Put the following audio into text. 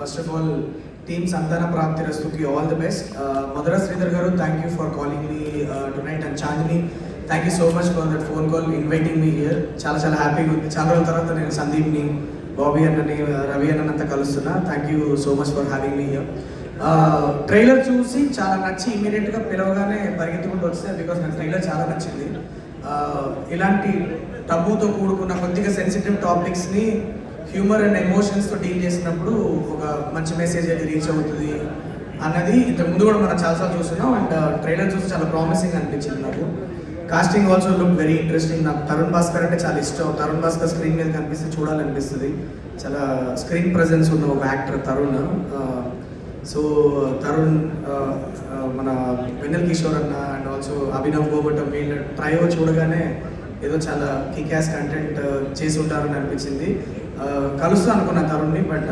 First of all, team Santana Praptirastu ki all the best. Madhura Sridhar garu, thank you for calling me tonight, and Chandni, thank you so much for that phone call inviting me here. Chala happy gundi. Chala రోజుల తర్వాత నేను సందీప్ ని, బాబీ అన్నని, రవి అన్ననంతా కలుస్తున్నా. Thank you so much for having me here. Trailer చూసి చాలా నచ్చి ఇమీడియట్ గా పిలవగానే పరిగెత్తుకుంటూ వస్తే బికాస్ నాకు ట్రైలర్ చాలా నచ్చింది. ఇలాంటి టబూతో కూడుకున్న కొద్దిగా సెన్సిటివ్ టాపిక్స్ ని హ్యూమర్ అండ్ ఎమోషన్స్తో డీల్ చేసినప్పుడు ఒక మంచి మెసేజ్ అది రీచ్ అవుతుంది అన్నది ఇంతకు ముందు కూడా మనం చాలాసార్లు చూస్తున్నాం. అండ్ ట్రైలర్ చూసి చాలా ప్రామిసింగ్ అనిపించింది నాకు. Casting also look very interesting. నాకు తరుణ్ భాస్కర్ అంటే చాలా ఇష్టం. తరుణ్ భాస్కర్ స్క్రీన్ మీద కనిపిస్తే చూడాలనిపిస్తుంది. చాలా స్క్రీన్ ప్రెజెన్స్ ఉన్న ఒక యాక్టర్ తరుణ్. సో తరుణ్, మన వెన్నెల కిషోర్ అన్న అండ్ ఆల్సో అభినవ్ గోబటం వీళ్ళ ట్రైవో చూడగానే ఏదో చాలా కిక్ యాస్ కంటెంట్ చేసి ఉంటారని అనిపించింది. కలుస్తాను అనుకున్న తరుణ్ని, బట్